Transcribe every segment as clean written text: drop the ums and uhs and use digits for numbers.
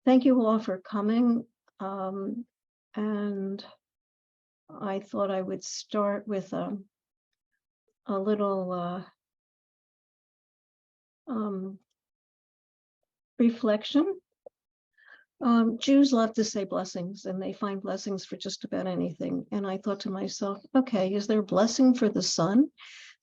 Thank you all for coming. And I thought I would start with a little reflection. Jews love to say blessings, and they find blessings for just about anything. And I thought to myself, okay, is there a blessing for the sun?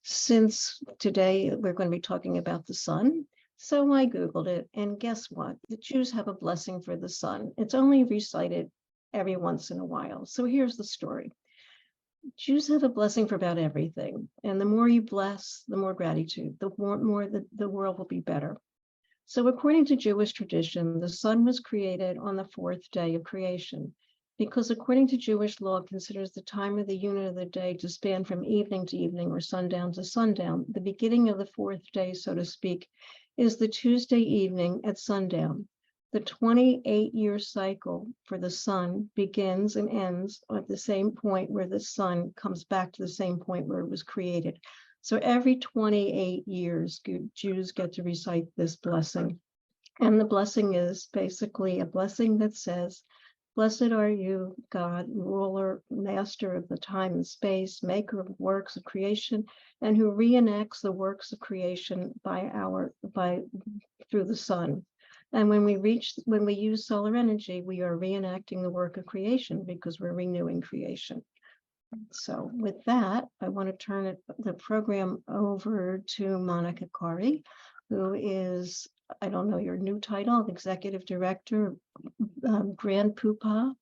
Since today we're going to be talking about the sun. So I Googled it, and guess what? The Jews have a blessing for the sun. It's only recited every once in a while. So here's the story. Jews have a blessing for about everything. And the more you bless, the more gratitude, the more the world will be better. So according to Jewish tradition, the sun was created on the fourth day of creation, because according to Jewish law, it considers the time of the unit of the day to span from evening to evening or sundown to sundown. The beginning of the fourth day, so to speak, is the Tuesday evening at sundown. The 28-year cycle for the sun begins and ends at the same point where the sun comes back to the same point where it was created. So every 28 years, Jews get to recite this blessing. And the blessing is basically a blessing that says, "Blessed are you, God, ruler, master of the time and space, maker of works of creation, and who reenacts the works of creation through the sun." And when we use solar energy, we are reenacting the work of creation because we're renewing creation. So with that, I want to turn the program over to Monica Carey, who is, I don't know your new title, Executive Director, Grand Poobah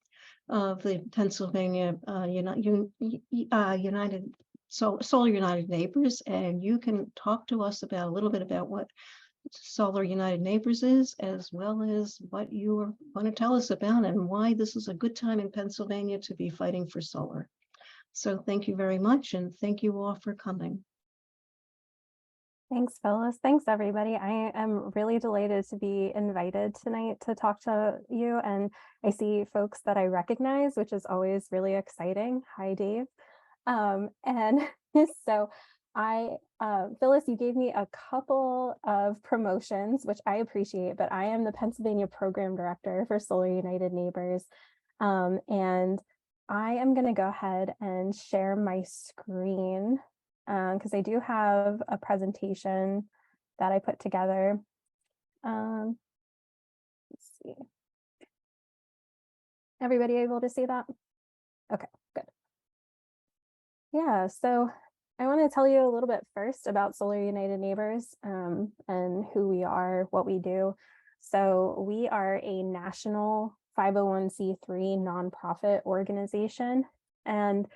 of the Pennsylvania United Solar United Neighbors, and you can talk to us about a little bit about what Solar United Neighbors is, as well as what you want to tell us about and why this is a good time in Pennsylvania to be fighting for solar. So thank you very much, and thank you all for coming. Thanks, Phyllis. Thanks, everybody. I am really delighted to be invited tonight to talk to you. And I see folks that I recognize, which is always really exciting. Hi, Dave. And so Phyllis, you gave me a couple of promotions, which I appreciate, but I am the Pennsylvania Program Director for Solar United Neighbors. And I am going to go ahead and share my screen because I do have a presentation that I put together. Let's see. Everybody able to see that? Okay, good. Yeah, so I want to tell you a little bit first about Solar United Neighbors and who we are, what we do. So we are a national 501c3 nonprofit organization, and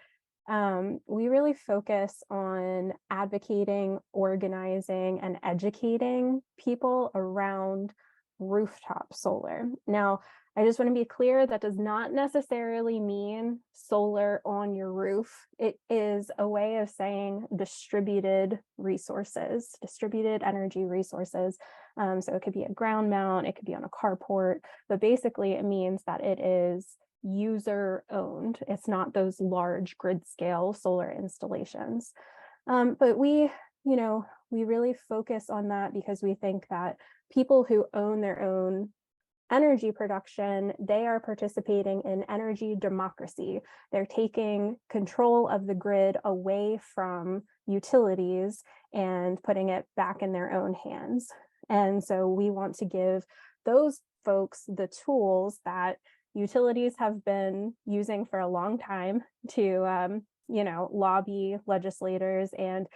we really focus on advocating, organizing, and educating people around rooftop solar. Now, I just want to be clear, that does not necessarily mean solar on your roof. It is a way of saying distributed resources, distributed energy resources. So it could be a ground mount, it could be on a carport, but basically it means that it is user owned. It's not those large grid scale solar installations. But we really focus on that because we think that people who own their own energy production, they are participating in energy democracy. They're taking control of the grid away from utilities and putting it back in their own hands. And so we want to give those folks the tools that utilities have been using for a long time to, lobby legislators and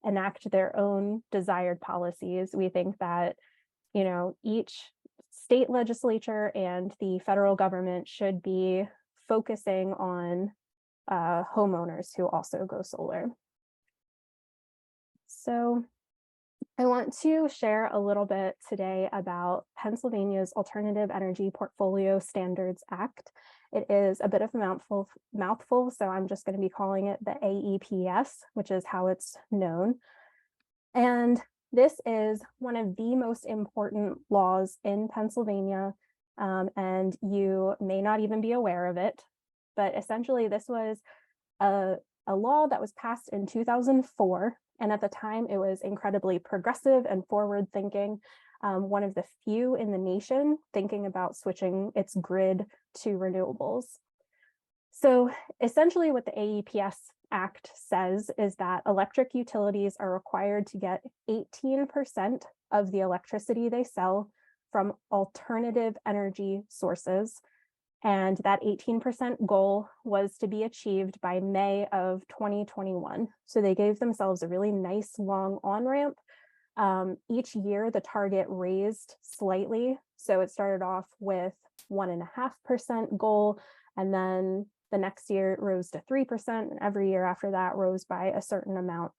enact their own desired policies. We think that, each state legislature and the federal government should be focusing on homeowners who also go solar. So I want to share a little bit today about Pennsylvania's Alternative Energy Portfolio Standards Act. It is a bit of a mouthful, so I'm just going to be calling it the AEPS, which is how it's known. And this is one of the most important laws in Pennsylvania, and you may not even be aware of it, but essentially this was a law that was passed in 2004. And at the time, it was incredibly progressive and forward-thinking. one of the few in the nation thinking about switching its grid to renewables. So essentially what the AEPS Act says is that electric utilities are required to get 18% of the electricity they sell from alternative energy sources. And that 18% goal was to be achieved by May of 2021. So they gave themselves a really nice long on-ramp. Each year, the target raised slightly. So it started off with 1.5% goal, and then the next year it rose to 3%, and every year after that rose by a certain amount.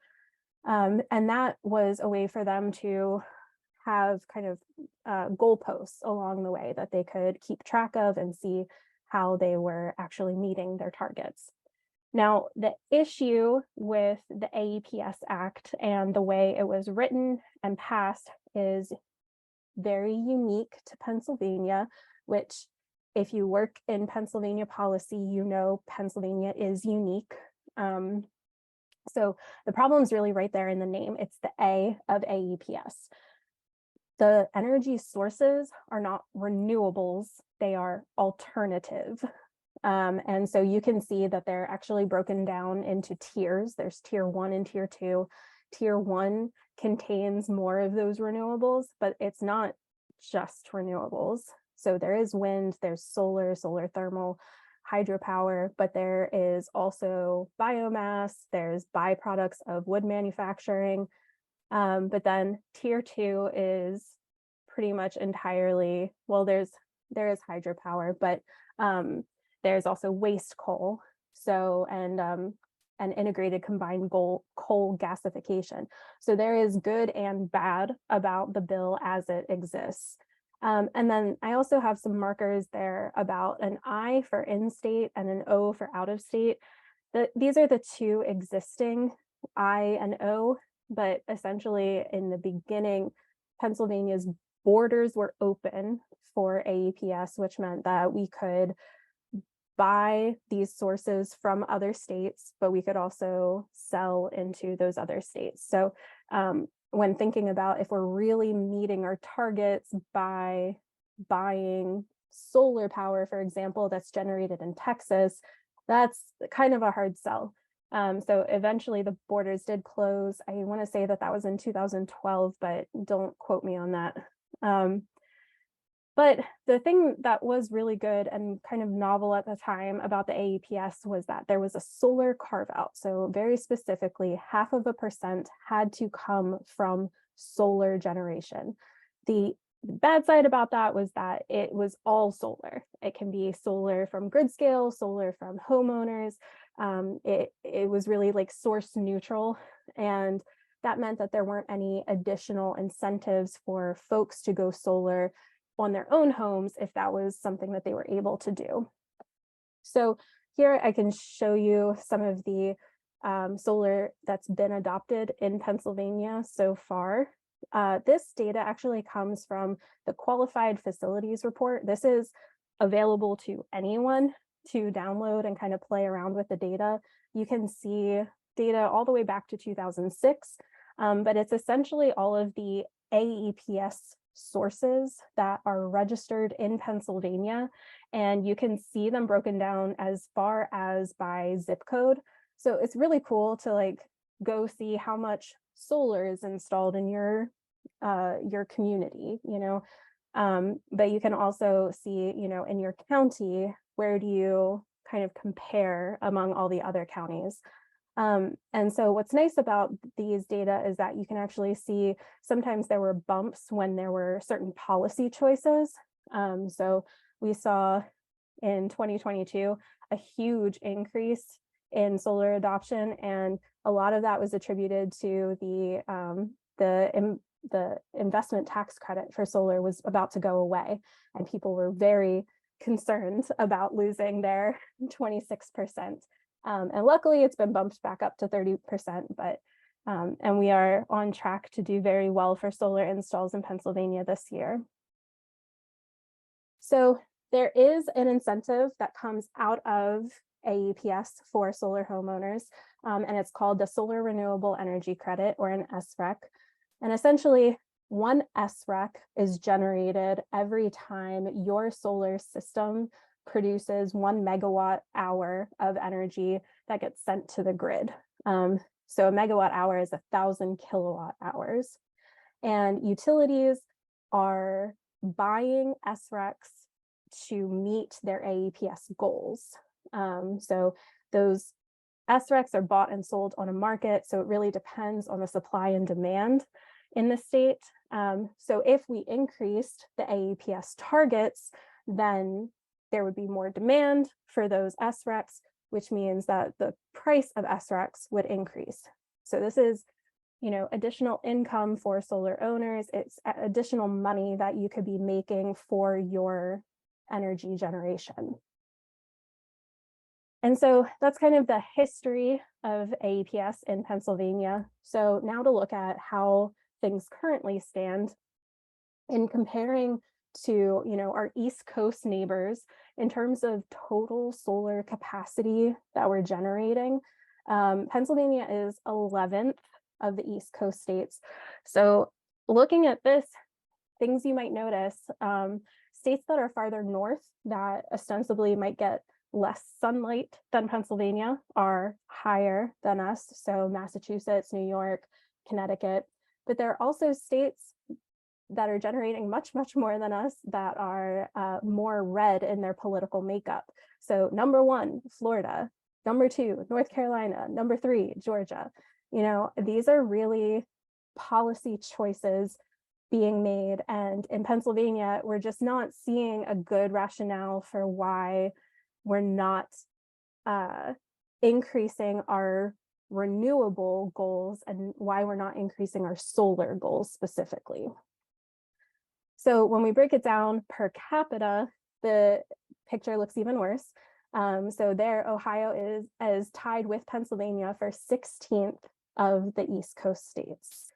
And that was a way for them to have kind of goalposts along the way that they could keep track of and see how they were actually meeting their targets. Now, the issue with the AEPS Act and the way it was written and passed is very unique to Pennsylvania, which if you work in Pennsylvania policy, you know Pennsylvania is unique. So the problem is really right there in the name. It's the A of AEPS. The energy sources are not renewables, they are alternative. And so you can see that they're actually broken down into tiers. There's tier 1 and tier 2. Tier 1 contains more of those renewables, but it's not just renewables. So there is wind, there's solar, solar thermal, hydropower, but there is also biomass, there's byproducts of wood manufacturing. But then tier 2 is pretty much entirely, well, there is hydropower, but there's also waste coal. So, and integrated combined coal gasification. So there is good and bad about the bill as it exists. And then I also have some markers there about an I for in-state and an O for out-of-state. These are the two existing I and O, but essentially in the beginning, Pennsylvania's borders were open for AEPS, which meant that we could buy these sources from other states, but we could also sell into those other states. So when thinking about if we're really meeting our targets by buying solar power, for example, that's generated in Texas, that's kind of a hard sell. So eventually the borders did close. I want to say that that was in 2012, but don't quote me on that. But the thing that was really good and kind of novel at the time about the AEPS was that there was a solar carve out. So very specifically, 0.5% had to come from solar generation. The bad side about that was that it was all solar. It can be solar from grid scale, solar from homeowners. It was really like source neutral. And that meant that there weren't any additional incentives for folks to go solar on their own homes if that was something that they were able to do. So here I can show you some of the solar that's been adopted in Pennsylvania so far. This data actually comes from the Qualified Facilities Report. This is available to anyone to download and kind of play around with the data. You can see data all the way back to 2006, but it's essentially all of the AEPS sources that are registered in Pennsylvania, and you can see them broken down as far as by zip code. So it's really cool to like go see how much solar is installed in your community, you know. But you can also see, you know, in your county, where do you kind of compare among all the other counties. And so what's nice about these data is that you can actually see sometimes there were bumps when there were certain policy choices. So we saw in 2022 a huge increase in solar adoption, and a lot of that was attributed to the investment tax credit for solar was about to go away, and people were very concerned about losing their 26%. And luckily it's been bumped back up to 30%, but and we are on track to do very well for solar installs in Pennsylvania this year. So there is an incentive that comes out of AEPS for solar homeowners, and it's called the Solar Renewable Energy Credit, or an SREC. And essentially 1 SREC is generated every time your solar system produces 1 megawatt hour of energy that gets sent to the grid. So a megawatt hour is 1,000 kilowatt hours. And utilities are buying SRECs to meet their AEPS goals. So those SRECs are bought and sold on a market, so it really depends on the supply and demand in the state. So if we increased the AEPS targets, then there would be more demand for those SRECs, which means that the price of SRECs would increase. So this is, additional income for solar owners. It's additional money that you could be making for your energy generation. And so that's kind of the history of AEPS in Pennsylvania. So now to look at how things currently stand in comparing to, our East Coast neighbors in terms of total solar capacity that we're generating. Pennsylvania is 11th of the East Coast states. So looking at this, things you might notice, states that are farther north that ostensibly might get less sunlight than Pennsylvania are higher than us. So Massachusetts, New York, Connecticut, but there are also states that are generating much, much more than us that are more red in their political makeup. So number 1, Florida, number 2, North Carolina, number 3, Georgia. These are really policy choices being made. And in Pennsylvania, we're just not seeing a good rationale for why we're not increasing our renewable goals and why we're not increasing our solar goals specifically. So when we break it down per capita, the picture looks even worse. So there, Ohio is tied with Pennsylvania for 16th of the East Coast states.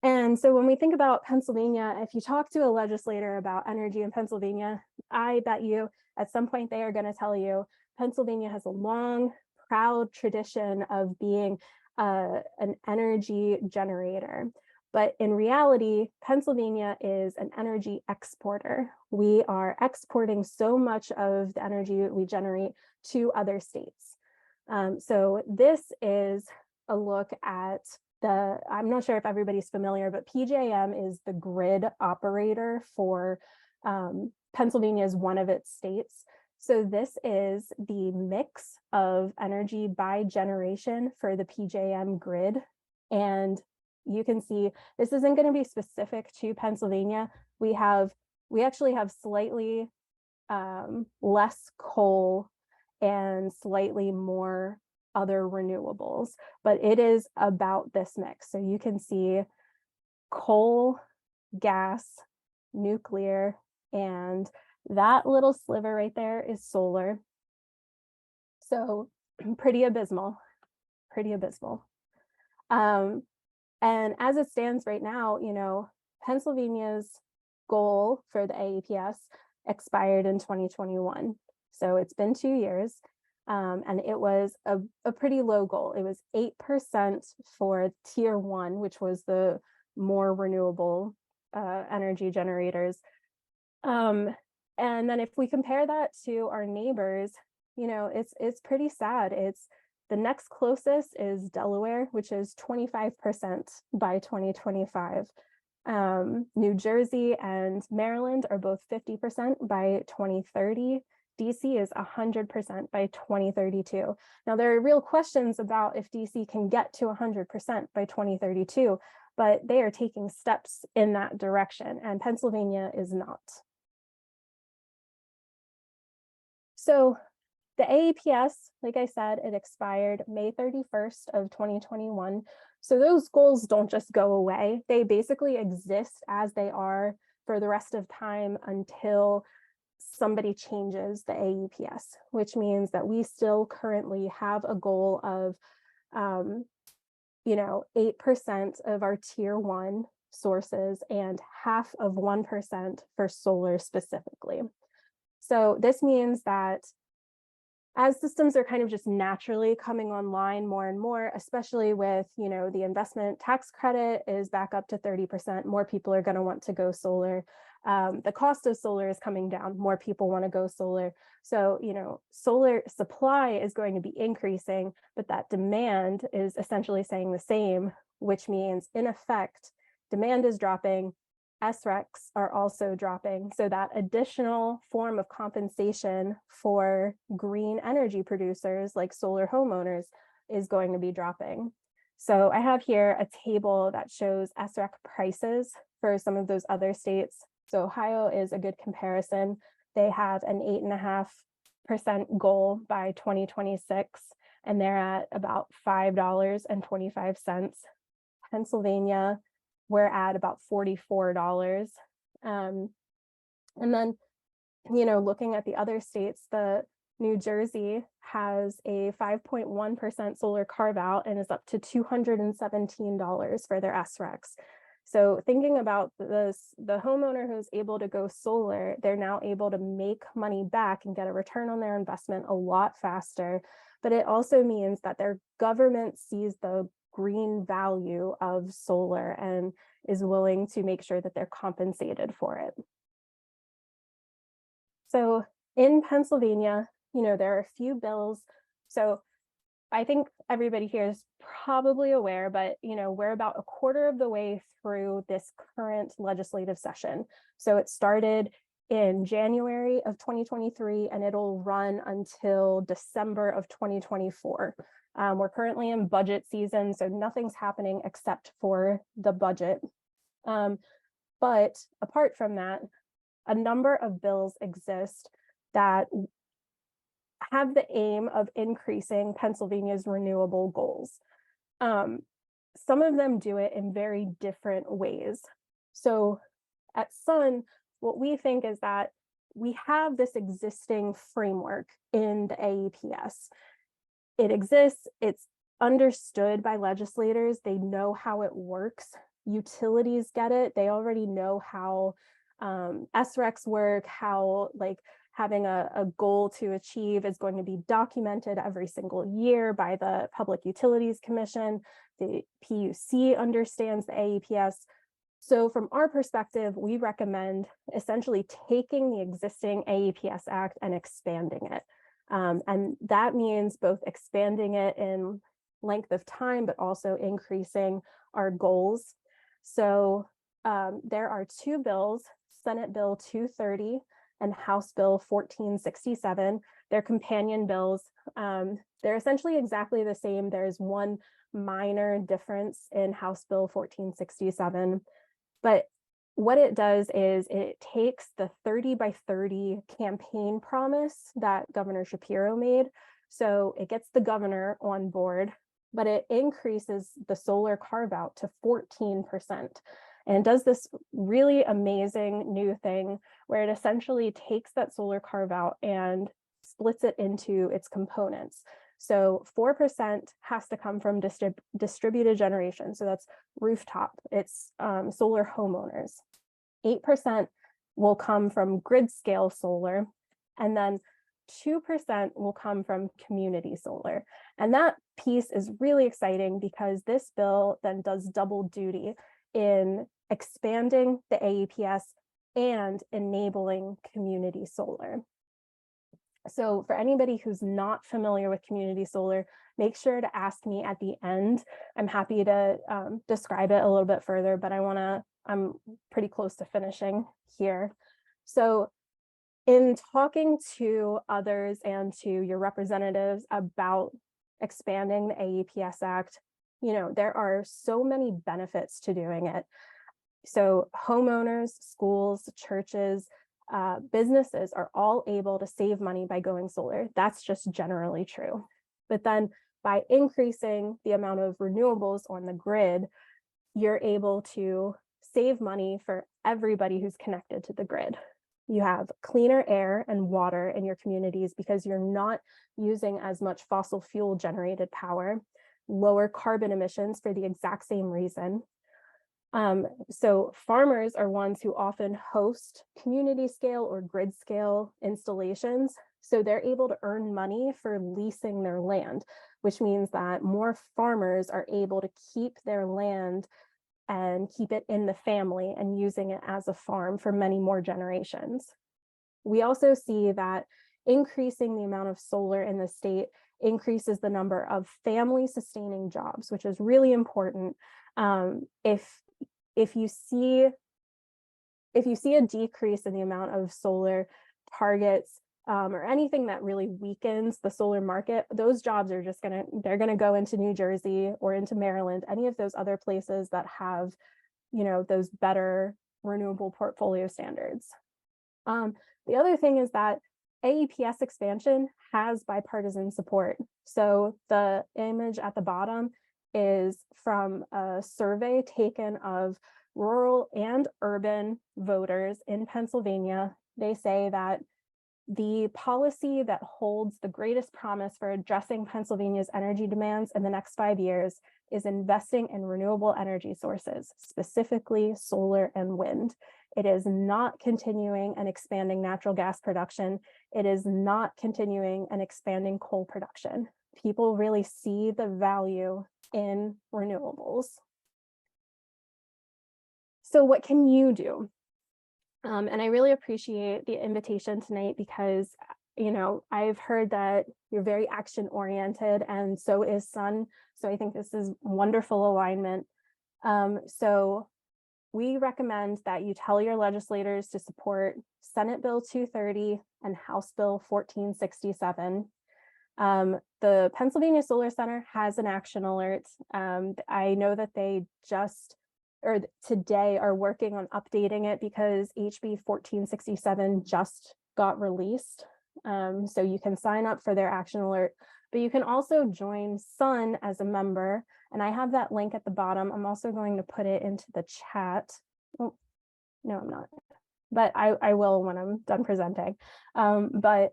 And so when we think about Pennsylvania, if you talk to a legislator about energy in Pennsylvania, I bet you at some point they are going to tell you Pennsylvania has a long, proud tradition of being an energy generator. But in reality, Pennsylvania is an energy exporter. We are exporting so much of the energy we generate to other states. So this is a look at I'm not sure if everybody's familiar, but PJM is the grid operator for Pennsylvania is one of its states. So this is the mix of energy by generation for the PJM grid. And you can see this isn't going to be specific to Pennsylvania. We actually have slightly less coal and slightly more other renewables, but it is about this mix. So you can see coal, gas, nuclear, and that little sliver right there is solar. So pretty abysmal, pretty abysmal. And as it stands right now, Pennsylvania's goal for the AEPS expired in 2021. So it's been 2 years. And it was a pretty low goal. It was 8% for tier 1, which was the more renewable energy generators. And then if we compare that to our neighbors, it's pretty sad. The next closest is Delaware, which is 25% by 2025. New Jersey and Maryland are both 50% by 2030. DC is 100% by 2032. Now, there are real questions about if DC can get to 100% by 2032, but they are taking steps in that direction, and Pennsylvania is not. So the AEPS, like I said, it expired May 31st of 2021. So those goals don't just go away. They basically exist as they are for the rest of time until somebody changes the AEPS, which means that we still currently have a goal of 8% of our tier 1 sources and 0.5% for solar specifically. So this means that as systems are kind of just naturally coming online more and more, especially with, the investment tax credit is back up to 30%, more people are going to want to go solar. The cost of solar is coming down, more people want to go solar. So, solar supply is going to be increasing, but that demand is essentially saying the same, which means in effect, demand is dropping, SRECs are also dropping. So that additional form of compensation for green energy producers like solar homeowners is going to be dropping. So I have here a table that shows SREC prices for some of those other states. So Ohio is a good comparison. They have an 8.5% goal by 2026, and they're at about $5.25. Pennsylvania, we're at about $44. And then, looking at the other states, the New Jersey has a 5.1% solar carve out and is up to $217 for their SRECs. So thinking about this, the homeowner who's able to go solar, they're now able to make money back and get a return on their investment a lot faster. But it also means that their government sees the green value of solar and is willing to make sure that they're compensated for it. So in Pennsylvania, there are a few bills. So I think everybody here is probably aware, but we're about a quarter of the way through this current legislative session. So it started in January of 2023 and it'll run until December of 2024. We're currently in budget season, so nothing's happening except for the budget. But apart from that, a number of bills exist that have the aim of increasing Pennsylvania's renewable goals. Some of them do it in very different ways. So at Sun, what we think is that we have this existing framework in the AEPS. It exists, it's understood by legislators, they know how it works. Utilities get it, they already know how SRECs work, how having a goal to achieve is going to be documented every single year by the Public Utilities Commission. The PUC understands the AEPS. So from our perspective, we recommend essentially taking the existing AEPS Act and expanding it. And that means both expanding it in length of time, but also increasing our goals. So there are two bills, Senate Bill 230 and House Bill 1467. They're companion bills. They're essentially exactly the same. There's one minor difference in House Bill 1467. But what it does is it takes the 30 by 30 campaign promise that Governor Shapiro made. So it gets the governor on board, but it increases the solar carve out to 14%. And does this really amazing new thing where it essentially takes that solar carve out and splits it into its components. So 4% has to come from distributed generation. So that's rooftop, it's solar homeowners. 8% will come from grid scale solar, and then 2% will come from community solar. And that piece is really exciting because this bill then does double duty in expanding the AEPS and enabling community solar. So for anybody who's not familiar with community solar, make sure to ask me at the end. I'm happy to describe it a little bit further, but I'm pretty close to finishing here. So in talking to others and to your representatives about expanding the AEPS Act, there are so many benefits to doing it. So homeowners, schools, churches, businesses are all able to save money by going solar. That's just generally true. But then by increasing the amount of renewables on the grid, you're able to save money for everybody who's connected to the grid. You have cleaner air and water in your communities because you're not using as much fossil fuel generated power, lower carbon emissions for the exact same reason. So farmers are ones who often host community scale or grid scale installations. So they're able to earn money for leasing their land, which means that more farmers are able to keep their land and keep it in the family and using it as a farm for many more generations. We also see that increasing the amount of solar in the state increases the number of family sustaining jobs, which is really important. If you see a decrease in the amount of solar targets or anything that really weakens the solar market, those jobs are just they're gonna go into New Jersey or into Maryland, any of those other places that have, those better renewable portfolio standards. The other thing is that AEPS expansion has bipartisan support. So the image at the bottom is from a survey taken of rural and urban voters in Pennsylvania. They say that the policy that holds the greatest promise for addressing Pennsylvania's energy demands in the next 5 years is investing in renewable energy sources, specifically solar and wind. It is not continuing and expanding natural gas production. It is not continuing and expanding coal production. People really see the value in renewables. So what can you do? And I really appreciate the invitation tonight because, I've heard that you're very action oriented and so is Sun. So I think this is wonderful alignment. So we recommend that you tell your legislators to support Senate Bill 230 and House Bill 1467. The Pennsylvania Solar Center has an action alert. I know that they today are working on updating it because HB 1467 just got released. So you can sign up for their action alert, but you can also join Sun as a member. And I have that link at the bottom. I'm also going to put it into the chat. Oh, no, I'm not, but I will when I'm done presenting. But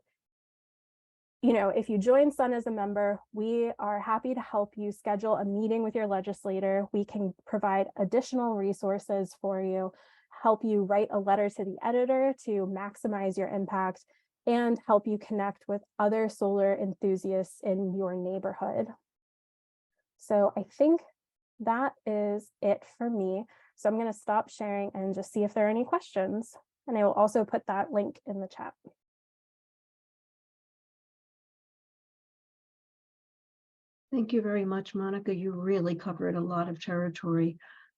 if you join Sun as a member, we are happy to help you schedule a meeting with your legislator. We can provide additional resources for you, help you write a letter to the editor to maximize your impact, and help you connect with other solar enthusiasts in your neighborhood. So I think that is it for me. So I'm going to stop sharing and just see if there are any questions. And I will also put that link in the chat. Thank you very much, Monica. You really covered a lot of territory.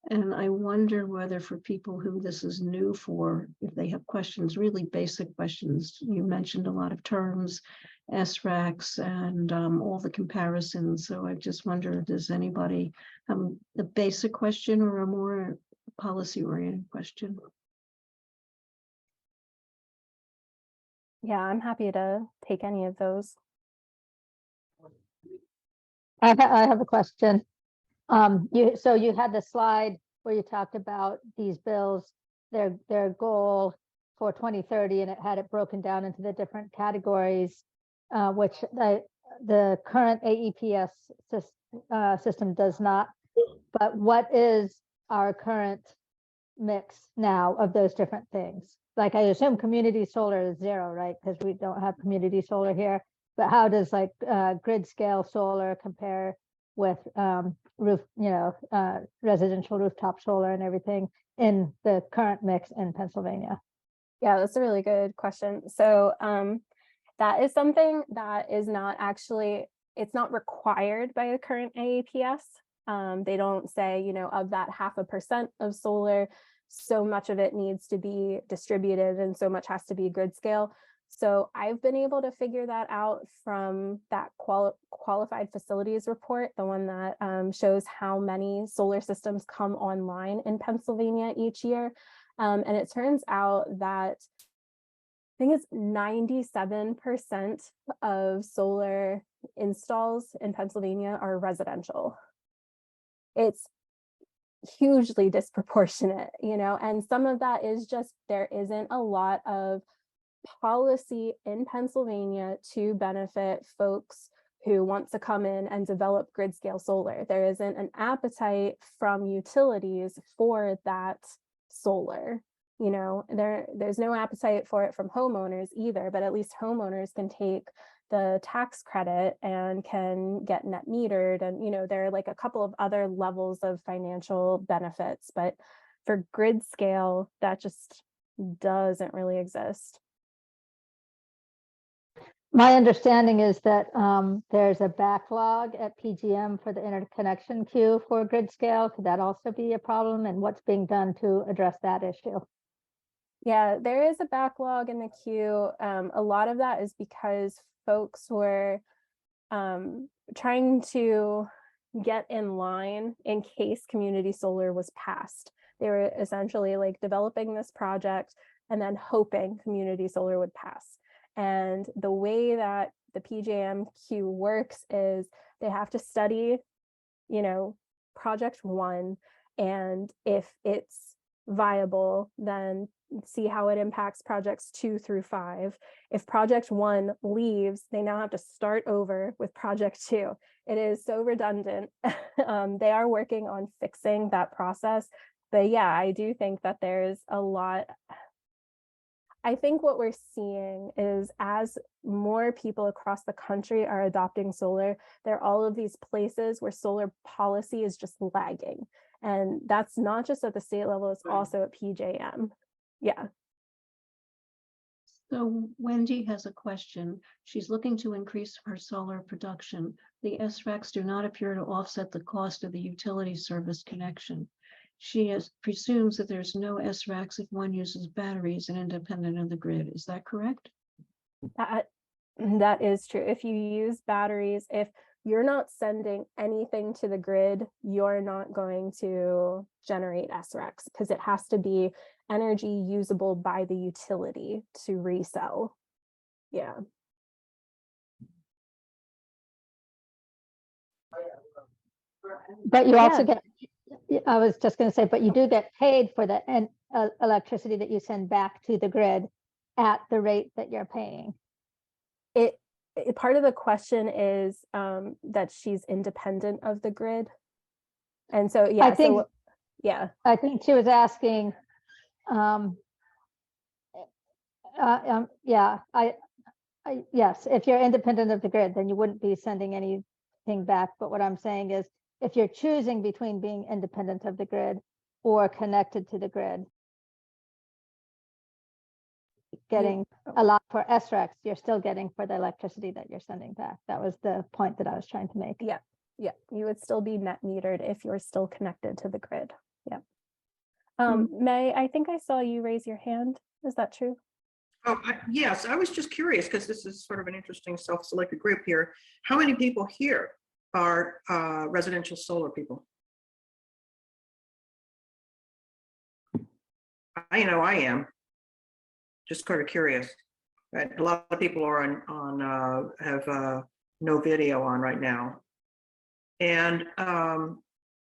And I wonder whether for people who this is new for, if they have questions, really basic questions. You mentioned a lot of terms, SRACs, and all the comparisons. So I just wonder, does anybody have a basic question or a more policy-oriented question? Yeah, I'm happy to take any of those. I have a question. So you had the slide where you talked about these bills, their goal for 2030, and it had it broken down into the different categories, which the current AEPS system does not. But what is our current mix now of those different things? Like, I assume community solar is 0, right? Because we don't have community solar here. But how does grid scale solar compare with residential rooftop solar and everything in the current mix in Pennsylvania? Yeah, that's a really good question. So that is something that is not actually, it's not required by the current AEPS. They don't say, of that 0.5% of solar, so much of it needs to be distributed and so much has to be grid scale. So I've been able to figure that out from that qualified facilities report, the one that shows how many solar systems come online in Pennsylvania each year. And it turns out that I think it's 97% of solar installs in Pennsylvania are residential. It's hugely disproportionate, and some of that is just there isn't a lot of policy in Pennsylvania to benefit folks who want to come in and develop grid scale solar. There isn't an appetite from utilities for that solar. there's no appetite for it from homeowners either, but at least homeowners can take the tax credit and can get net metered. And, there are like a couple of other levels of financial benefits, but for grid scale, that just doesn't really exist. My understanding is that there's a backlog at PGM for the interconnection queue for grid scale. Could that also be a problem? And what's being done to address that issue? Yeah, there is a backlog in the queue. A lot of that is because folks were trying to get in line in case community solar was passed. They were essentially like developing this project and then hoping community solar would pass. And the way that the PJM queue works is they have to study, project 1, and if it's viable, then see how it impacts projects 2 through 5. If project 1 leaves, they now have to start over with project 2. It is so redundant. They are working on fixing that process. But yeah, I do think that there's a lot. I think what we're seeing is as more people across the country are adopting solar, there are all of these places where solar policy is just lagging. And that's not just at the state level, it's also at PJM. Yeah. So Wendy has a question. She's looking to increase her solar production. The SRECs do not appear to offset the cost of the utility service connection. She presumes that there's no SRECs if one uses batteries and independent of the grid. Is that correct? That is true. If you use batteries, if you're not sending anything to the grid, you're not going to generate SRECs because it has to be energy usable by the utility to resell. Yeah. But you also get, I was just going to say, but you do get paid for the electricity that you send back to the grid at the rate that you're paying. Part of the question is that she's independent of the grid. And so, yeah, I think she was asking, yes, if you're independent of the grid, then you wouldn't be sending anything back. But what I'm saying is, if you're choosing between being independent of the grid or connected to the grid, getting a lot for SRECs, you're still getting for the electricity that you're sending back. That was the point that I was trying to make. Yeah, you would still be net metered if you're still connected to the grid. Yeah. May, I think I saw you raise your hand. Is that true? Oh, yes, I was just curious because this is sort of an interesting self-selected group here. How many people here are residential solar people? I know I am. Just kind of curious. Right? A lot of people are have no video on right now. And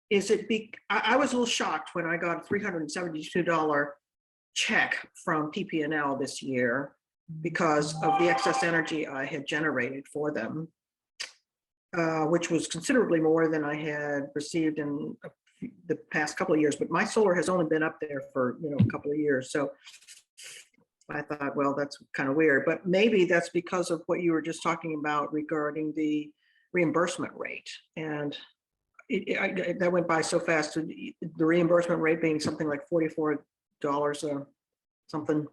is it I was a little shocked when I got a $372 check from PP&L this year because of the excess energy I had generated for them, which was considerably more than I had received in the past couple of years. But my solar has only been up there for a couple of years, so I thought, well, that's kind of weird. But maybe that's because of what you were just talking about regarding the reimbursement rate, and that went by so fast. The reimbursement rate being something like $44 or something.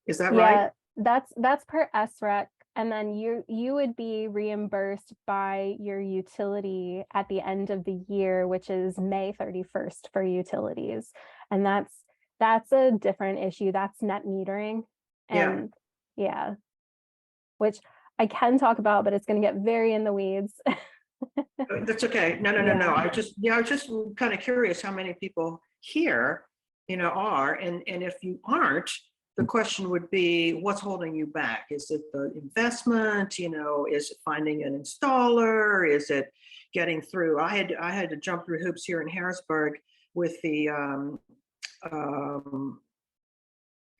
Is that right? Yeah, that's per SREC, and then you would be reimbursed by your utility at the end of the year, which is May 31st for utilities, and that's a different issue. That's net metering, and yeah, which I can talk about, but it's going to get very in the weeds. That's okay. No. I was just kind of curious how many people here, are, and if you aren't, the question would be, what's holding you back? Is it the investment? Is it finding an installer? Is it getting through? I had to jump through hoops here in Harrisburg with the.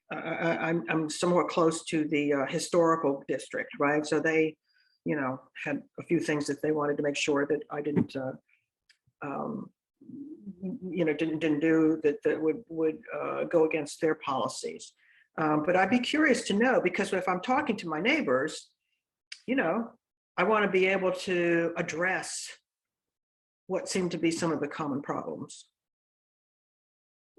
I'm somewhat close to the historical district, right? So they, had a few things that they wanted to make sure that I didn't didn't do that would go against their policies. But I'd be curious to know, because if I'm talking to my neighbors, I want to be able to address what seem to be some of the common problems.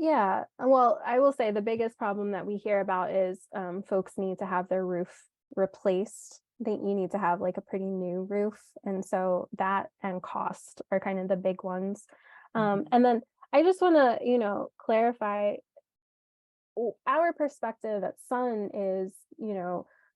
Yeah, well, I will say the biggest problem that we hear about is folks need to have their roof replaced. You need to have like a pretty new roof. And so that and cost are kind of the big ones. And then I just want to, clarify our perspective at Sun is,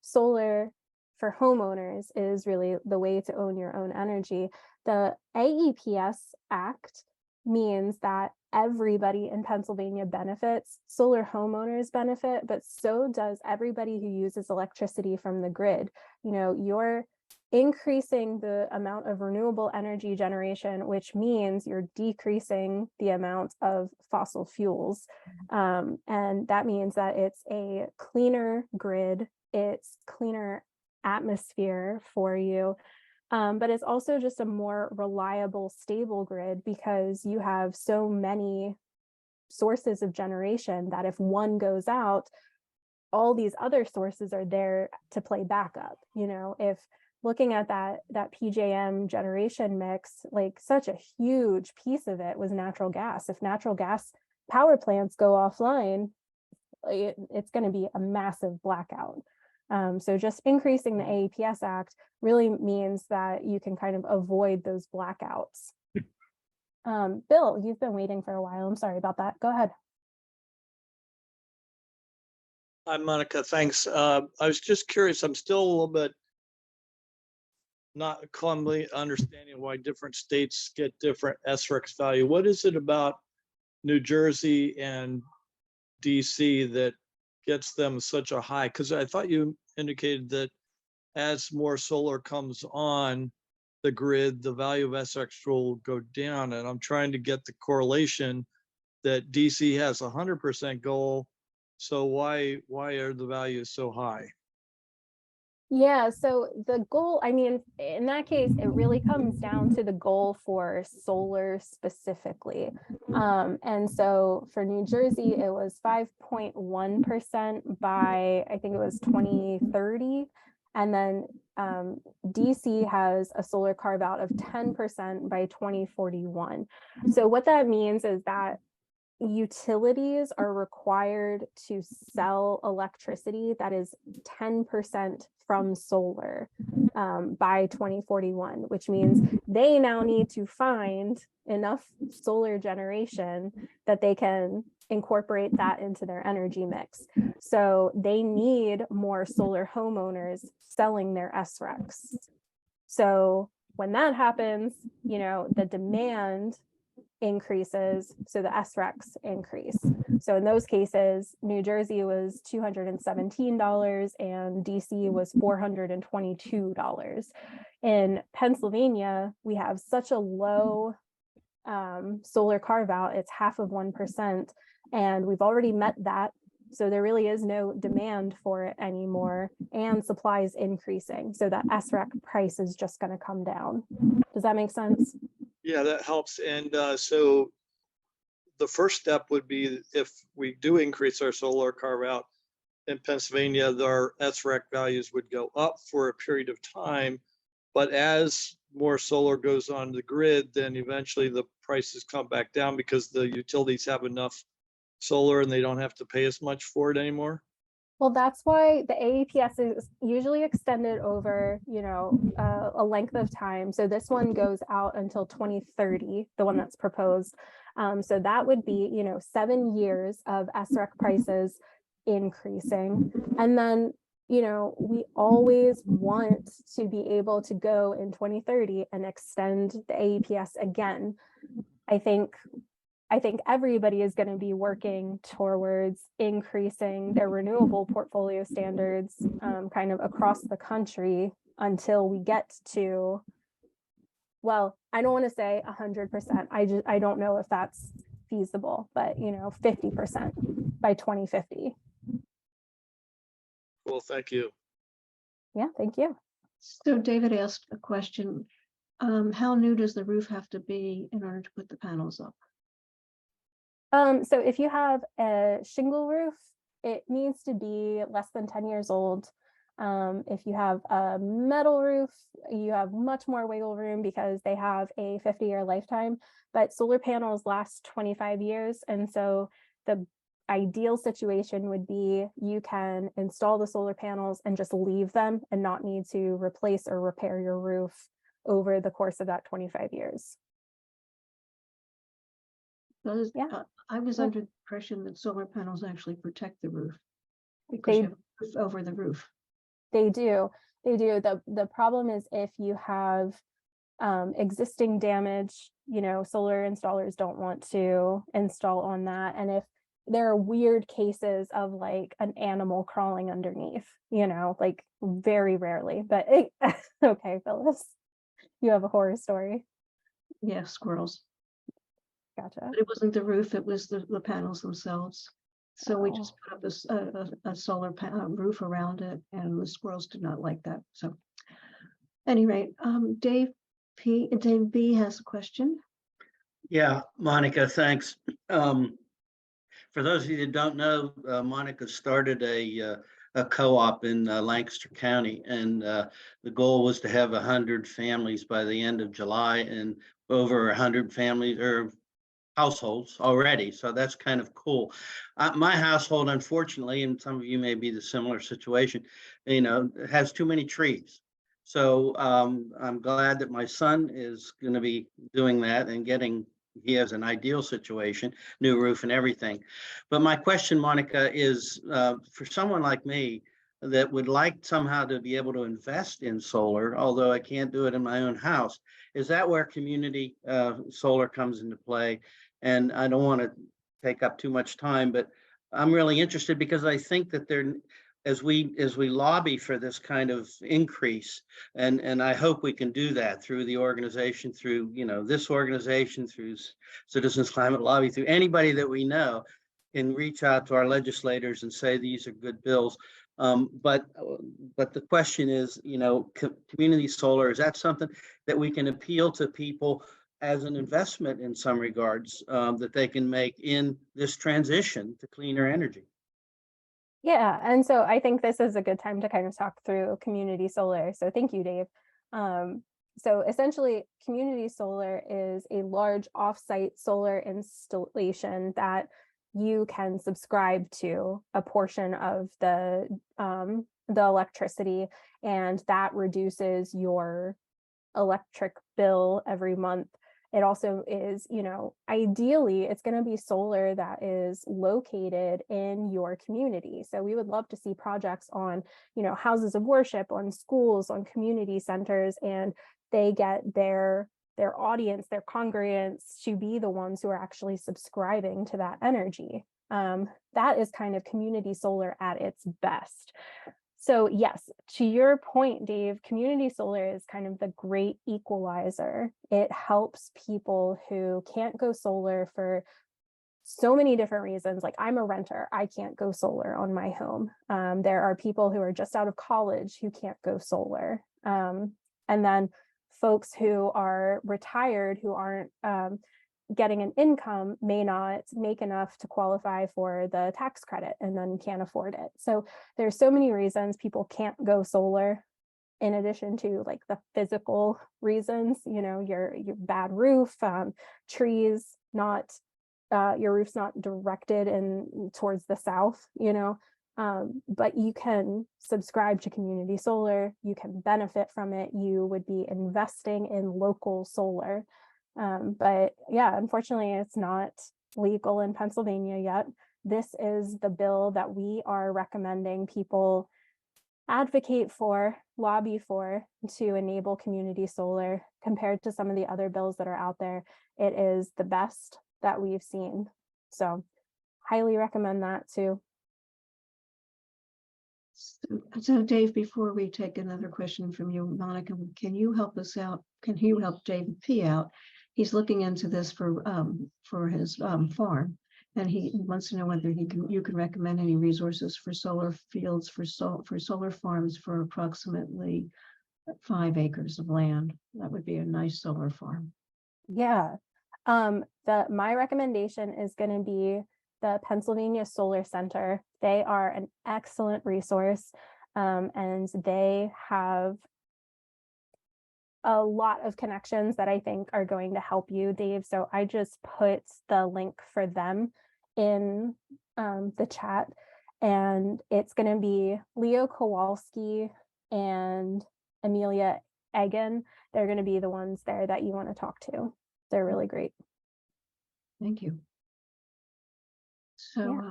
solar for homeowners is really the way to own your own energy. The AEPS Act means that everybody in Pennsylvania benefits. Solar homeowners benefit, but so does everybody who uses electricity from the grid. You're increasing the amount of renewable energy generation, which means you're decreasing the amount of fossil fuels. And that means that it's a cleaner grid, it's cleaner atmosphere for you. But it's also just a more reliable, stable grid because you have so many sources of generation that if one goes out, all these other sources are there to play backup. If looking at that PJM generation mix, like such a huge piece of it was natural gas. If natural gas power plants go offline, it's going to be a massive blackout. So just increasing the AEPS Act really means that you can kind of avoid those blackouts. Bill, you've been waiting for a while. I'm sorry about that. Go ahead. Hi, Monica. Thanks. I was just curious. I'm still a little bit not calmly understanding why different states get different SREX value. What is it about New Jersey and DC that gets them such a high? Because I thought you indicated that as more solar comes on the grid, the value of SREX will go down. And I'm trying to get the correlation that DC has a 100% goal. So why are the values so high? Yeah, so the goal, in that case, it really comes down to the goal for solar specifically. And so for New Jersey, it was 5.1% by, I think it was 2030. And then DC has a solar carve out of 10% by 2041. So what that means is that utilities are required to sell electricity that is 10% from solar by 2041, which means they now need to find enough solar generation that they can incorporate that into their energy mix. So they need more solar homeowners selling their SRECs. So when that happens, the demand increases, so the SRECs increase. So in those cases, New Jersey was $217 and DC was $422. In Pennsylvania, we have such a low solar carve out, it's 0.5%, and we've already met that. So there really is no demand for it anymore, and supply is increasing. So that SREC price is just going to come down. Does that make sense? Yeah, that helps. And so the first step would be if we do increase our solar carve out in Pennsylvania, our SREC values would go up for a period of time. But as more solar goes on the grid, then eventually the prices come back down because the utilities have enough solar and they don't have to pay as much for it anymore. Well, that's why the AEPS is usually extended over, a length of time. So this one goes out until 2030, the one that's proposed. So that would be, 7 years of SREC prices increasing. And then, we always want to be able to go in 2030 and extend the AEPS again. I think everybody is going to be working towards increasing their renewable portfolio standards kind of across the country until we get to, well, I don't want to say 100%. I don't know if that's feasible, but 50% by 2050. Well, thank you. Yeah, thank you. So David asked a question. How new does the roof have to be in order to put the panels up? So if you have a shingle roof, it needs to be less than 10 years old. If you have a metal roof, you have much more wiggle room because they have a 50-year lifetime, but solar panels last 25 years. And so the ideal situation would be you can install the solar panels and just leave them and not need to replace or repair your roof over the course of that 25 years. Because, Yeah. I was Yeah. under the impression that solar panels actually protect the roof. Because you They have a roof over the roof. They do. They do. The problem is if you have existing damage, solar installers don't want to install on that. And if there are weird cases of like an animal crawling underneath, like very rarely, but okay, Phyllis, you have a horror story. Yeah, squirrels. Gotcha. But it wasn't the roof, it was the panels themselves. So we Oh. just put up a solar roof around it, and the squirrels did not like that. So, any rate, Dave B has a question. Yeah, Monica, thanks. For those of you that don't know, Monica started a co-op in Lancaster County, and the goal was to have 100 families by the end of July, and over 100 families or households already. So that's kind of cool. My household, unfortunately, and some of you may be the similar situation, has too many trees. So I'm glad that my son is going to be doing that and he has an ideal situation, new roof and everything. But my question, Monica, is for someone like me that would like somehow to be able to invest in solar, although I can't do it in my own house, is that where community solar comes into play? And I don't want to take up too much time, but I'm really interested because I think that as we lobby for this kind of increase, and I hope we can do that through the organization, through this organization, through Citizens Climate Lobby, through anybody that we know, can reach out to our legislators and say these are good bills. But the question is, community solar, is that something that we can appeal to people as an investment in some regards that they can make in this transition to cleaner energy? Yeah, and so I think this is a good time to kind of talk through community solar. So thank you, Dave. So essentially, community solar is a large offsite solar installation that you can subscribe to a portion of the electricity, and that reduces your electric bill every month. It also is, ideally, it's going to be solar that is located in your community. So we would love to see projects on, houses of worship, on schools, on community centers, and they get their audience, their congregants to be the ones who are actually subscribing to that energy. That is kind of community solar at its best. So yes, to your point, Dave, community solar is kind of the great equalizer. It helps people who can't go solar for so many different reasons. Like I'm a renter, I can't go solar on my home. There are people who are just out of college who can't go solar. And then folks who are retired, who aren't getting an income, may not make enough to qualify for the tax credit and then can't afford it. So there's so many reasons people can't go solar, in addition to like the physical reasons, your bad roof, trees, not your roof's not directed in towards the south, but you can subscribe to community solar, you can benefit from it, you would be investing in local solar. But yeah, unfortunately, it's not legal in Pennsylvania yet. This is the bill that we are recommending people advocate for, lobby for, to enable community solar. Compared to some of the other bills that are out there, it is the best that we've seen. So highly recommend that too. So Dave, before we take another question from you, Monica, can you help us out? Can you help David P out? He's looking into this for his farm, and he wants to know whether you can recommend any resources for solar fields for solar farms for approximately 5 acres of land. That would be a nice solar farm. Yeah. My recommendation is going to be the Pennsylvania Solar Center. They are an excellent resource, and they have a lot of connections that I think are going to help you, Dave. So I just put the link for them in the chat, and it's going to be Leo Kowalski and Amelia Egan. They're going to be the ones there that you want to talk to. They're really great. Thank you. So Yeah.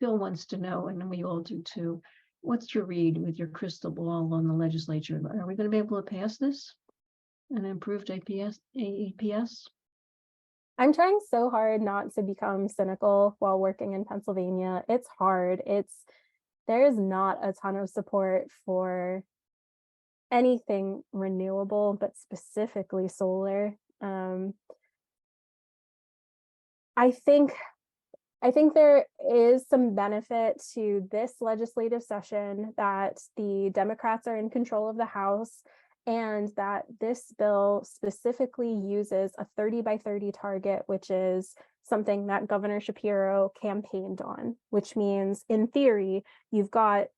Bill wants to know, and we all do too, what's your read with your crystal ball on the legislature? Are we going to be able to pass this? An improved AEPS? I'm trying so hard not to become cynical while working in Pennsylvania. It's hard. There is not a ton of support for anything renewable, but specifically solar. I think there is some benefit to this legislative session that the Democrats are in control of the House, and that this bill specifically uses a 30 by 30 target, which is something that Governor Shapiro campaigned on, which means in theory, you've got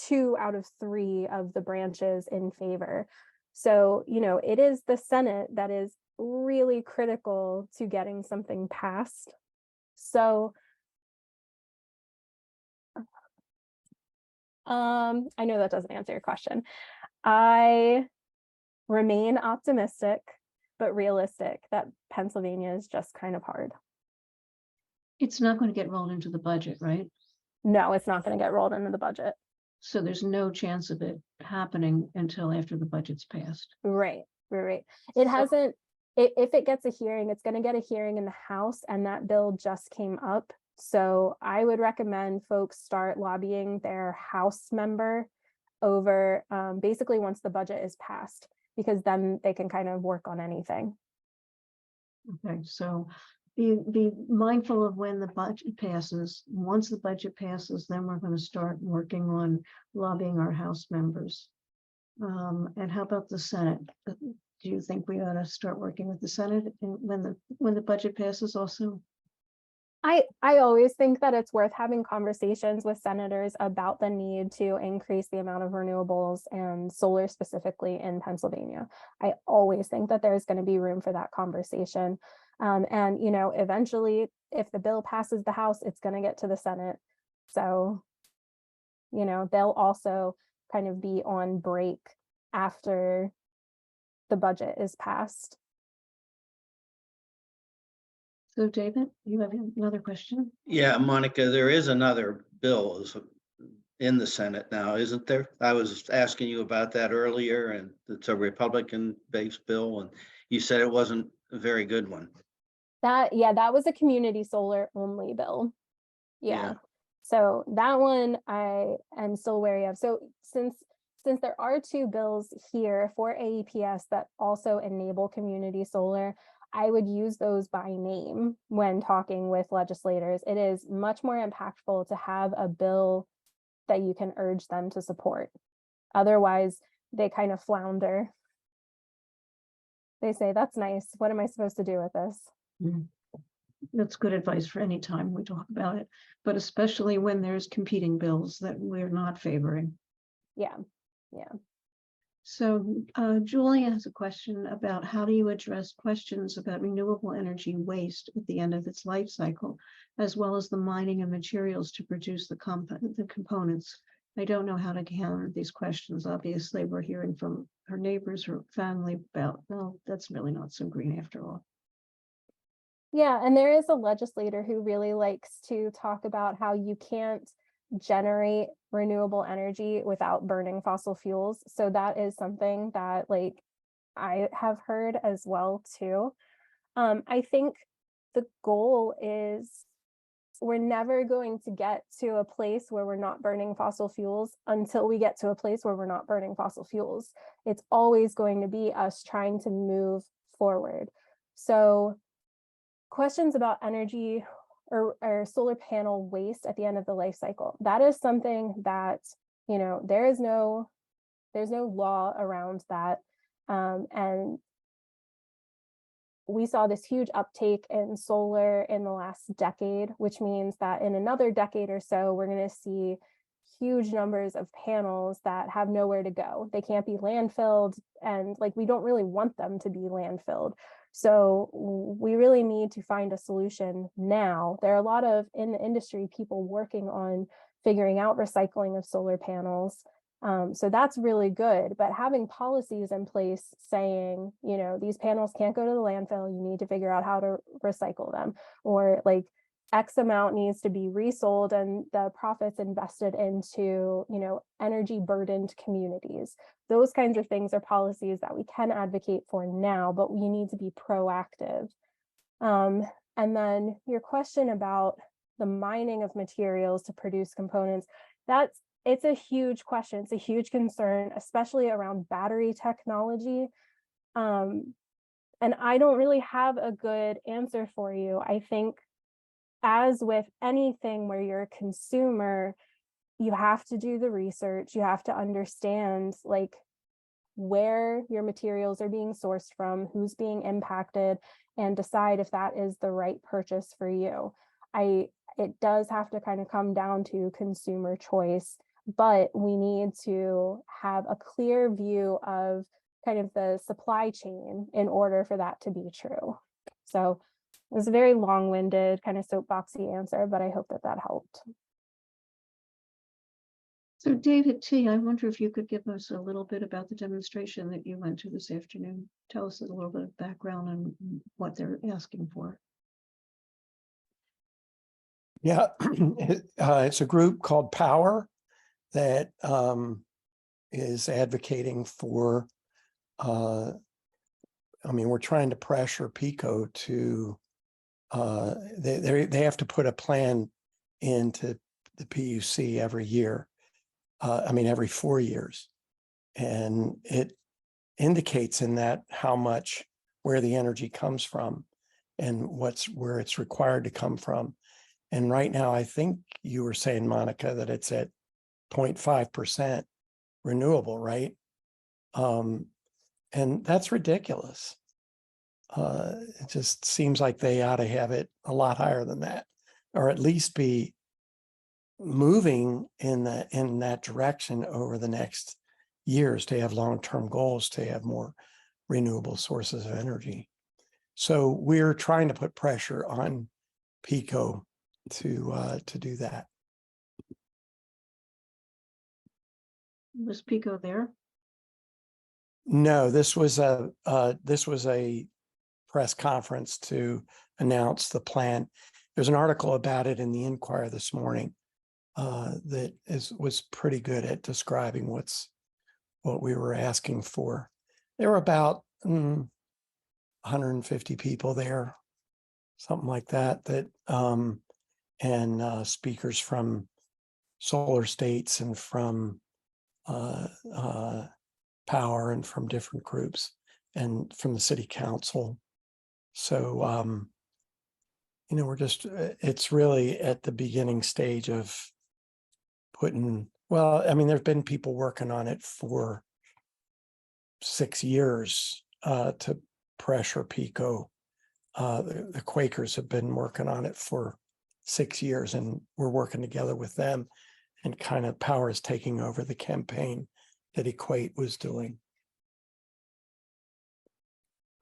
2 out of 3 of the branches in favor. So, it is the Senate that is really critical to getting something passed. So, I know that doesn't answer your question. I remain optimistic, but realistic that Pennsylvania is just kind of hard. It's not going to get rolled into the budget, right? No, it's not going to get rolled into the budget. So there's no chance of it happening until after the budget's passed. Right. It hasn't, if it gets a hearing, it's going to get a hearing in the House, and that bill just came up. So I would recommend folks start lobbying their House member over basically once the budget is passed, because then they can kind of work on anything. Okay, so be mindful of when the budget passes. Once the budget passes, then we're going to start working on lobbying our House members. And how about the Senate? Do you think we ought to start working with the Senate when the budget passes also? I always think that it's worth having conversations with senators about the need to increase the amount of renewables and solar specifically in Pennsylvania. I always think that there's going to be room for that conversation. And, eventually, if the bill passes the House, it's going to get to the Senate. So, they'll also kind of be on break after the budget is passed. So David, you have another question? Yeah, Monica, there is another bill in the Senate now, isn't there? I was asking you about that earlier, and it's a Republican-based bill, and you said it wasn't a very good one. That was a community solar only bill. Yeah. Yeah. So that one I am still wary of. So since there are 2 bills here for AEPS that also enable community solar, I would use those by name when talking with legislators. It is much more impactful to have a bill that you can urge them to support. Otherwise, they kind of flounder. They say, that's nice. What am I supposed to do with this? That's good advice for any time we talk about it, but especially when there's competing bills that we're not favoring. Yeah. So Julia has a question about how do you address questions about renewable energy waste at the end of its life cycle, as well as the mining of materials to produce the components. I don't know how to counter these questions. Obviously, we're hearing from her neighbors or family about, well, that's really not so green after all. Yeah, and there is a legislator who really likes to talk about how you can't generate renewable energy without burning fossil fuels. So that is something that I have heard as well too. I think the goal is we're never going to get to a place where we're not burning fossil fuels until we get to a place where we're not burning fossil fuels. It's always going to be us trying to move forward. So questions about energy or solar panel waste at the end of the life cycle, that is something that, there's no law around that. And we saw this huge uptake in solar in the last decade, which means that in another decade or so, we're going to see huge numbers of panels that have nowhere to go. They can't be landfilled, and like, we don't really want them to be landfilled. So we really need to find a solution now. There are a lot of, in the industry, people working on figuring out recycling of solar panels. So that's really good, but having policies in place saying, you know, these panels can't go to the landfill, you need to figure out how to recycle them, or like X amount needs to be resold and the profits invested into, you know, energy burdened communities. Those kinds of things are policies that we can advocate for now, but we need to be proactive. And then your question about the mining of materials to produce components, it's a huge question. It's a huge concern, especially around battery technology. And I don't really have a good answer for you. I think, as with anything where you're a consumer, you have to do the research, you have to understand like where your materials are being sourced from, who's being impacted, and decide if that is the right purchase for you. It does have to kind of come down to consumer choice, but we need to have a clear view of kind of the supply chain in order for that to be true. So it was a very long-winded, kind of soapboxy answer, but I hope that that helped. So David T., I wonder if you could give us a little bit about the demonstration that you went to this afternoon. Tell us a little bit of background on what they're asking for. Yeah, it's a group called Power that is advocating for, I mean, we're trying to pressure PICO to, they have to put a plan into the PUC every year. I mean, every 4 years. And it indicates in that how much, where the energy comes from and where it's required to come from. And right now, I think you were saying, Monica, that it's at 0.5% renewable, right? And that's ridiculous. It just seems like they ought to have it a lot higher than that, or at least be moving in that direction over the next years to have long-term goals to have more renewable sources of energy. So we're trying to put pressure on PICO to do that. Was PICO there? No, this was a press conference to announce the plan. There's an article about it in the Inquirer this morning that was pretty good at describing what we were asking for. There were about 150 people there, something like that, and speakers from solar states and from Power and from different groups and from the city council. So, it's really at the beginning stage of I mean, there've been people working on it for 6 years to pressure PICO. The Quakers have been working on it for 6 years, and we're working together with them, and kind of Power is taking over the campaign that Equate was doing.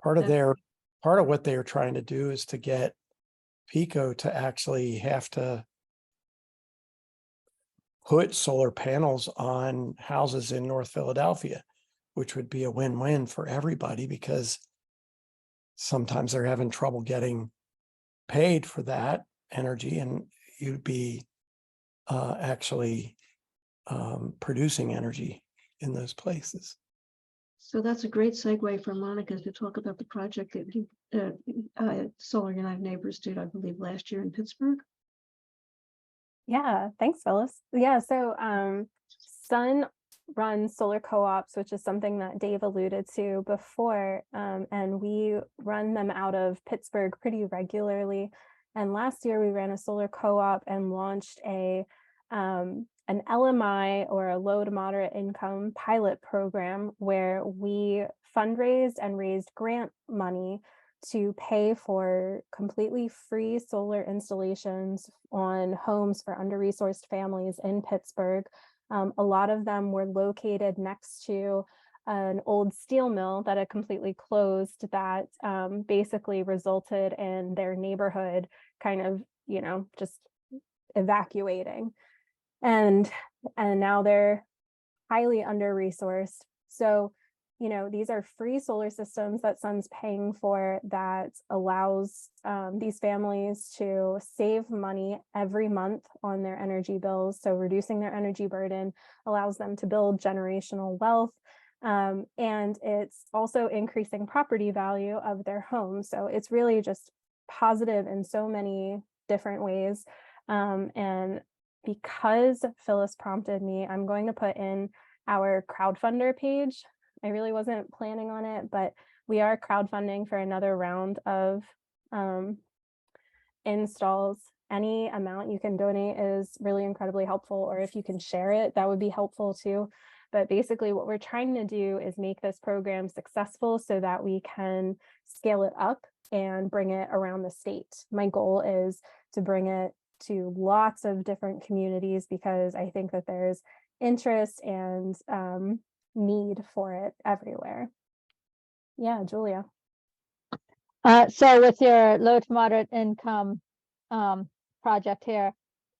Part of what they are trying to do is to get PICO to actually have to put solar panels on houses in North Philadelphia, which would be a win-win for everybody, because sometimes they're having trouble getting paid for that energy, and you'd be actually producing energy in those places. So that's a great segue for Monica to talk about the project that Solar United Neighbors did, I believe, last year in Pittsburgh. Yeah, thanks, Phyllis. Yeah, so Sun runs solar co-ops, which is something that Dave alluded to before, and we run them out of Pittsburgh pretty regularly. And last year we ran a solar co-op and launched an LMI, or a low to moderate income pilot program, where we fundraised and raised grant money to pay for completely free solar installations on homes for under-resourced families in Pittsburgh. A lot of them were located next to an old steel mill that had completely closed, that basically resulted in their neighborhood kind of, just evacuating. And now they're highly under-resourced. So, these are free solar systems that Sun's paying for, that allows these families to save money every month on their energy bills. So reducing their energy burden allows them to build generational wealth. And it's also increasing property value of their home. So it's really just positive in so many different ways. And because Phyllis prompted me, I'm going to put in our crowdfunder page. I really wasn't planning on it, but we are crowdfunding for another round of installs. Any amount you can donate is really incredibly helpful, or if you can share it, that would be helpful too. But basically what we're trying to do is make this program successful so that we can scale it up and bring it around the state. My goal is to bring it to lots of different communities, because I think that there's interest and need for it everywhere. Yeah, Julia. So with your low to moderate income project here,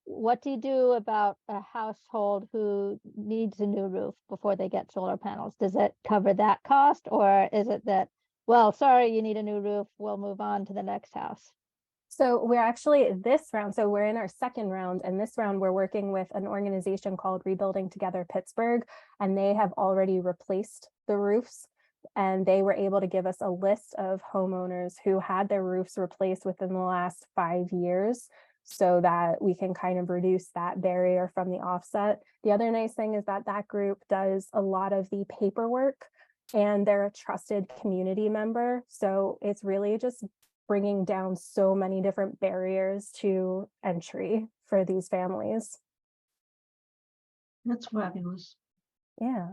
what do you do about a household who needs a new roof before they get solar panels? Does it cover that cost, or is it that, well, sorry, you need a new roof, we'll move on to the next house? So we're actually this round, so we're in our second round, and this round we're working with an organization called Rebuilding Together Pittsburgh, and they have already replaced the roofs, and they were able to give us a list of homeowners who had their roofs replaced within the last 5 years, so that we can kind of reduce that barrier from the offset. The other nice thing is that that group does a lot of the paperwork, and they're a trusted community member. So it's really just bringing down so many different barriers to entry for these families. That's fabulous. Yeah.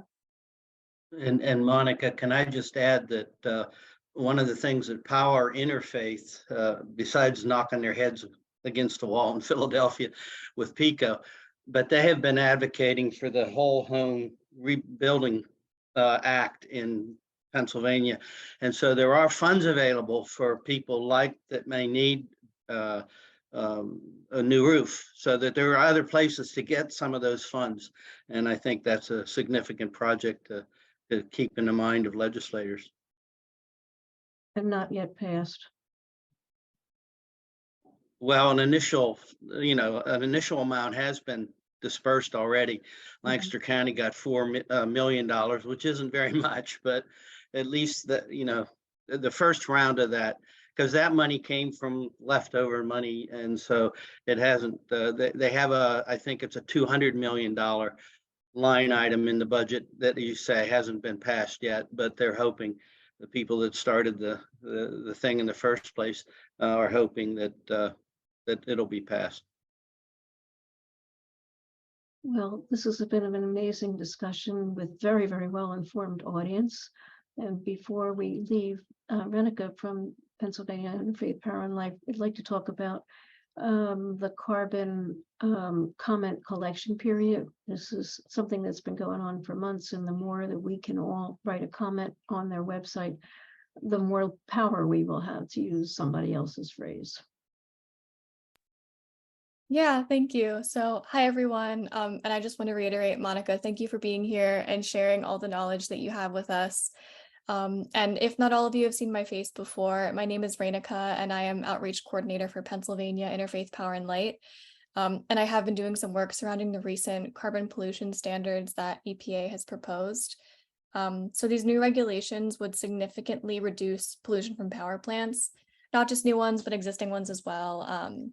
And Monica, can I just add that one of the things that Power Interfaith, besides knocking their heads against the wall in Philadelphia with PICO, but they have been advocating for the whole home rebuilding act in Pennsylvania. And so there are funds available for people like that may need a new roof, so that there are other places to get some of those funds. And I think that's a significant project to keep in the mind of legislators. And not yet passed. Well, an initial amount has been dispersed already. Lancaster County got $4 million, which isn't very much, but at least the first round of that, because that money came from leftover money, and so it hasn't. They have I think it's a $200 million line item in the budget that you say hasn't been passed yet, but they're hoping, the people that started the thing in the first place are hoping that it'll be passed. Well, this has been an amazing discussion with very, very well-informed audience. And before we leave, Renica from Pennsylvania Interfaith Power and Life, I'd like to talk about the carbon comment collection period. This is something that's been going on for months, and the more that we can all write a comment on their website, the more power we will have, to use somebody else's phrase. Yeah, thank you. So hi, everyone. And I just want to reiterate, Monica, thank you for being here and sharing all the knowledge that you have with us. And if not all of you have seen my face before, my name is Renica, and I am Outreach Coordinator for Pennsylvania Interfaith Power and Light. And I have been doing some work surrounding the recent carbon pollution standards that EPA has proposed. So these new regulations would significantly reduce pollution from power plants, not just new ones, but existing ones as well.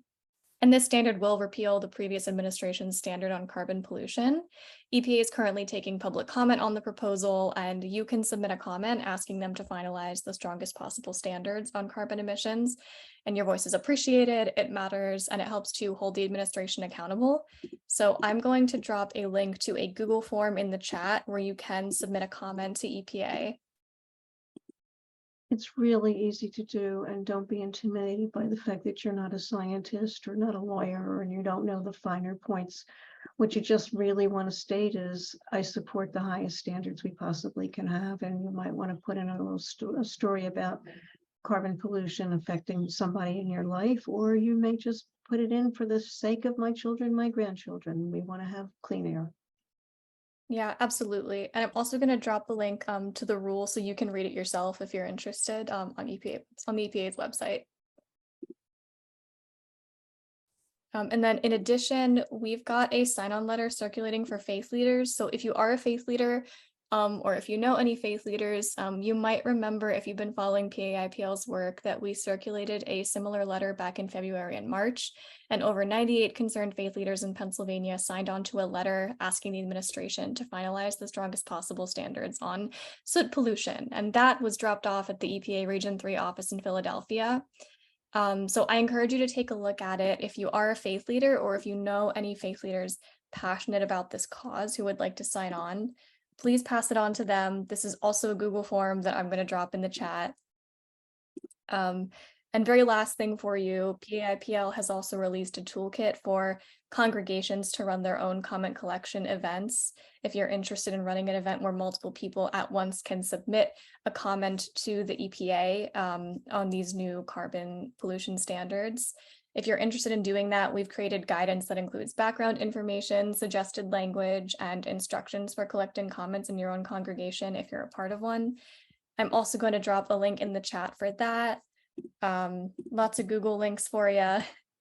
And this standard will repeal the previous administration's standard on carbon pollution. EPA is currently taking public comment on the proposal, and you can submit a comment asking them to finalize the strongest possible standards on carbon emissions. And your voice is appreciated, it matters, and it helps to hold the administration accountable. So I'm going to drop a link to a Google form in the chat where you can submit a comment to EPA. It's really easy to do, and don't be intimidated by the fact that you're not a scientist or not a lawyer and you don't know the finer points. What you just really want to state is, I support the highest standards we possibly can have, and you might want to put in a little story about carbon pollution affecting somebody in your life, or you may just put it in for the sake of my children, my grandchildren. We want to have clean air. Yeah, absolutely. And I'm also going to drop the link to the rule so you can read it yourself if you're interested on EPA, on the EPA's website. And then in addition, we've got a sign-on letter circulating for faith leaders. So if you are a faith leader, or if you know any faith leaders, you might remember, if you've been following PA IPL's work, that we circulated a similar letter back in February and March, and over 98 concerned faith leaders in Pennsylvania signed on to a letter asking the administration to finalize the strongest possible standards on soot pollution. And that was dropped off at the EPA Region 3 office in Philadelphia. So I encourage you to take a look at it if you are a faith leader, or if you know any faith leaders passionate about this cause who would like to sign on. Please pass it on to them. This is also a Google form that I'm going to drop in the chat. And very last thing for you, PAIPL has also released a toolkit for congregations to run their own comment collection events. If you're interested in running an event where multiple people at once can submit a comment to the EPA on these new carbon pollution standards. If you're interested in doing that, we've created guidance that includes background information, suggested language, and instructions for collecting comments in your own congregation if you're a part of one. I'm also going to drop a link in the chat for that. Lots of Google links for you.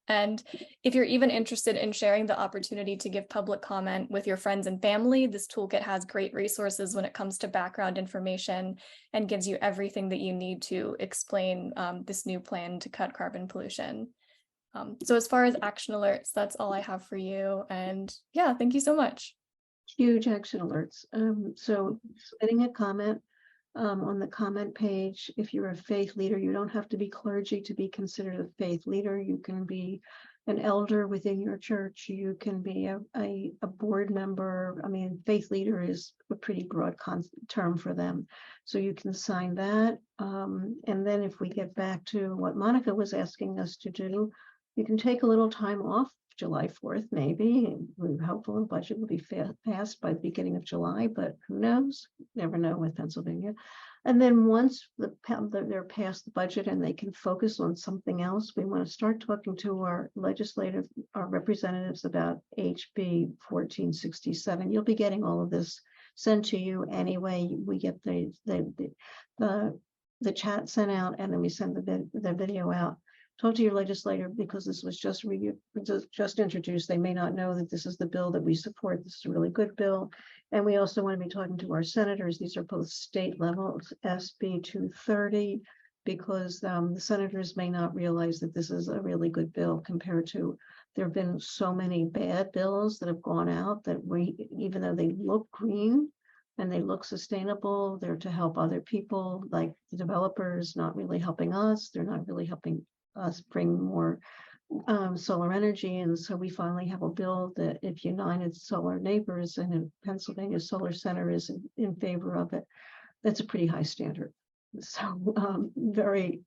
And if you're even interested in sharing the opportunity to give public comment with your friends and family, this toolkit has great resources when it comes to background information and gives you everything that you need to explain this new plan to cut carbon pollution. So as far as action alerts, that's all I have for you. And yeah, thank you so much. Huge action alerts. So submitting a comment on the comment page, if you're a faith leader, you don't have to be clergy to be considered a faith leader. You can be an elder within your church. You can be a board member. I mean, faith leader is a pretty broad term for them. So you can sign that. And then if we get back to what Monica was asking us to do, you can take a little time off, July 4th, maybe. We're hopeful the budget will be passed by the beginning of July, but who knows? Never know with Pennsylvania. And then once they're past the budget and they can focus on something else, we want to start talking to our representatives about HB 1467. You'll be getting all of this sent to you anyway. We get the chat sent out, and then we send the video out. Talk to your legislator, because this was just introduced. They may not know that this is the bill that we support. This is a really good bill. And we also want to be talking to our senators. These are both state level, SB 230, because the senators may not realize that this is a really good bill compared to, there have been so many bad bills that have gone out that even though they look green and they look sustainable, they're to help other people, like the developers, not really helping us. They're not really helping us bring more solar energy. And so we finally have a bill that, if United Solar Neighbors and in Pennsylvania Solar Center is in favor of it, that's a pretty high standard. So very,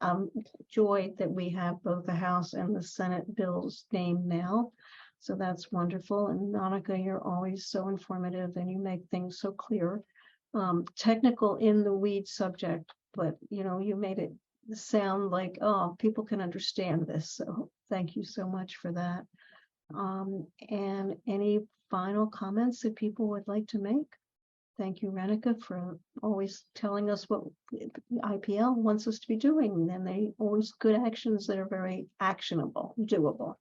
I'm joyed that we have both the House and the Senate bills named now. So that's wonderful. And Monica, you're always so informative and you make things so clear. Technical in the weeds subject, but you made it sound like, oh, people can understand this. So thank you so much for that. And any final comments that people would like to make? Thank you, Renica, for always telling us what IPL wants us to be doing. And they always good actions that are very actionable, doable.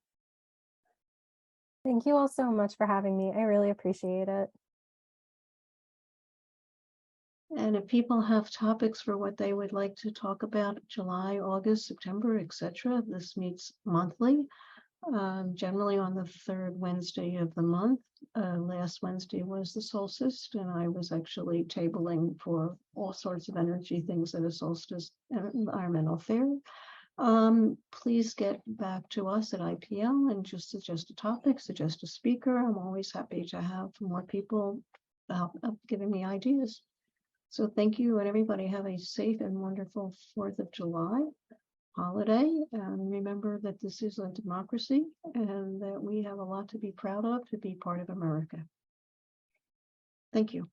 Thank you all so much for having me. I really appreciate it. And if people have topics for what they would like to talk about, July, August, September, etc., this meets monthly, generally on the third Wednesday of the month. Last Wednesday was the solstice, and I was actually tabling for all sorts of energy things at a solstice environmental fair. Please get back to us at IPL and just suggest a topic, suggest a speaker. I'm always happy to have more people giving me ideas. So thank you, and everybody have a safe and wonderful 4th of July holiday. And remember that this is a democracy and that we have a lot to be proud of to be part of America. Thank you.